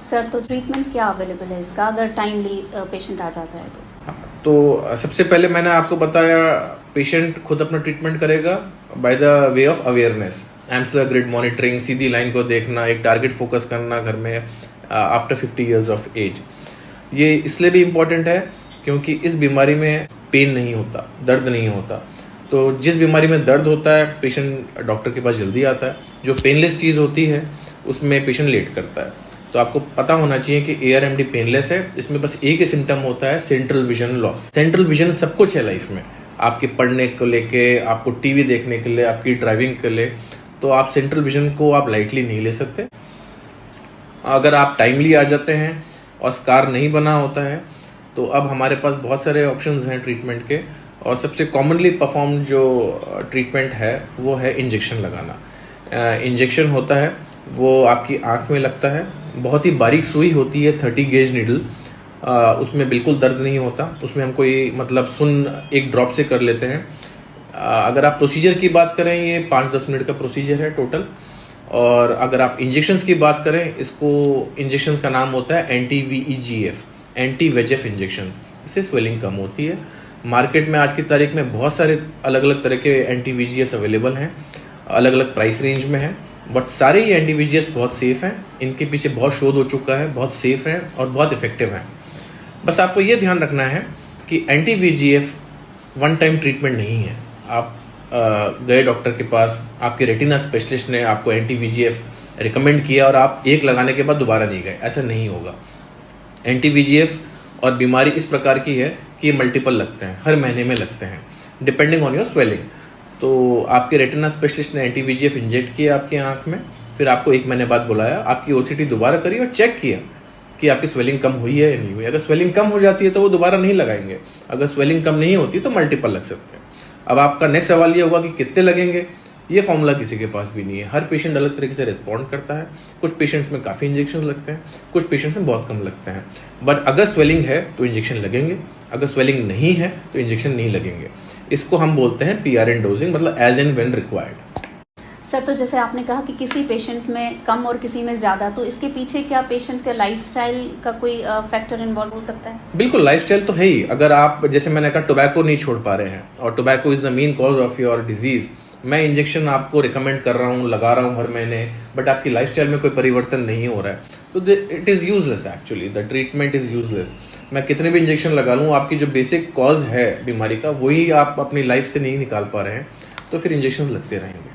Sir, तो treatment क्या available है इसका, अगर टाइमली पेशेंट आ जाता है तो? तो सबसे पहले मैंने आपको बताया, पेशेंट खुद अपना ट्रीटमेंट करेगा by the way of awareness, Amsler grid monitoring, Sidhi line को देखना, एक टारगेट फोकस करना घर में आफ्टर 50 इयर्स ऑफ एज। ये इसलिए भी इम्पॉर्टेंट है क्योंकि इस बीमारी में पेन नहीं होता, दर्द नहीं होता। तो जिस बीमारी में दर्द होता है पेशेंट डॉक्टर के पास जल्दी आता है, जो पेनलेस चीज़ होती है उसमें पेशेंट लेट करता है। तो आपको पता होना चाहिए कि ARMD पेनलेस है, इसमें बस एक ही सिम्टम होता है, central vision loss. Central vision सब कुछ है लाइफ में, आपके पढ़ने को लेके, आपको टीवी देखने के लिए, आपकी ड्राइविंग के लिए। तो आप सेंट्रल विजन को आप लाइटली नहीं ले सकते। अगर आप टाइमली आ जाते हैं और स्कार नहीं बना होता है तो अब हमारे पास बहुत सारे ऑप्शंस हैं ट्रीटमेंट के, और सबसे कॉमनली परफॉर्म जो ट्रीटमेंट है वो है इंजेक्शन लगाना। इंजेक्शन होता है वो आपकी आंख में लगता है, बहुत ही बारीक सुई होती है, 30 गेज नीडल। उसमें बिल्कुल दर्द नहीं होता, उसमें हम कोई मतलब सुन एक ड्रॉप से कर लेते हैं। अगर आप प्रोसीजर की बात करें, ये 5-10 मिनट का प्रोसीजर है टोटल। और अगर आप इंजेक्शंस की बात करें, इसको इंजेक्शंस का नाम होता है anti-VEGF, एंटी VEGF इंजेक्शन। इससे स्वेलिंग कम होती है। मार्केट में आज की तारीख में बहुत सारे अलग अलग तरह के anti-VEGF अवेलेबल हैं, अलग अलग प्राइस रेंज में हैं, बट सारे ही anti-VEGF बहुत सेफ हैं। इनके पीछे बहुत शोध हो चुका है, बहुत सेफ हैं और बहुत इफेक्टिव हैं। बस आपको ये ध्यान रखना है कि anti-VEGF वन टाइम ट्रीटमेंट नहीं है। आप गए डॉक्टर के पास, आपके रेटिना स्पेशलिस्ट ने आपको anti-VEGF रिकमेंड किया और आप एक लगाने के बाद दोबारा नहीं गए, ऐसा नहीं होगा। anti-VEGF और बीमारी इस प्रकार की है कि ये मल्टीपल लगते हैं, हर महीने में लगते हैं डिपेंडिंग ऑन योर स्वेलिंग। तो आपके रेटिना स्पेशलिस्ट ने anti-VEGF इंजेक्ट किया आपकी आंख में, फिर आपको 1 महीने बाद बुलाया, आपकी OCT दोबारा करी और चेक किया कि आपकी स्वेलिंग कम हुई है या नहीं हुई। अगर स्वेलिंग कम हो जाती है तो वो दोबारा नहीं लगाएंगे, अगर स्वेलिंग कम नहीं होती तो मल्टीपल लग सकते हैं। अब आपका नेक्स्ट सवाल ये होगा कि कितने लगेंगे। ये फॉर्मूला किसी के पास भी नहीं है, हर पेशेंट अलग तरीके से रिस्पॉन्ड करता है। कुछ पेशेंट्स में काफ़ी इंजेक्शन लगते हैं, कुछ पेशेंट्स में बहुत कम लगते हैं। बट अगर स्वेलिंग है तो इंजेक्शन लगेंगे, अगर स्वेलिंग नहीं है तो इंजेक्शन नहीं लगेंगे। इसको हम बोलते हैं PRN डोजिंग, मतलब as and when required. Sir, तो जैसे आपने कहा कि किसी पेशेंट में कम और किसी में ज़्यादा, तो इसके पीछे क्या पेशेंट के लाइफस्टाइल का कोई फैक्टर इन्वॉल्व हो सकता है? बिल्कुल, लाइफस्टाइल तो है ही। अगर आप, जैसे मैंने कहा, टोबैको नहीं छोड़ पा रहे हैं और tobacco is the main cause of your disease, मैं इंजेक्शन आपको रिकमेंड कर रहा हूँ, लगा रहा हूँ हर महीने, बट आपकी लाइफस्टाइल में कोई परिवर्तन नहीं हो रहा है, तो it is useless. Actually the treatment is useless. मैं कितने भी इंजेक्शन लगा लूँ, आपकी जो बेसिक कॉज है बीमारी का वही आप अपनी लाइफ से नहीं निकाल पा रहे हैं, तो फिर इंजेक्शन लगते रहेंगे।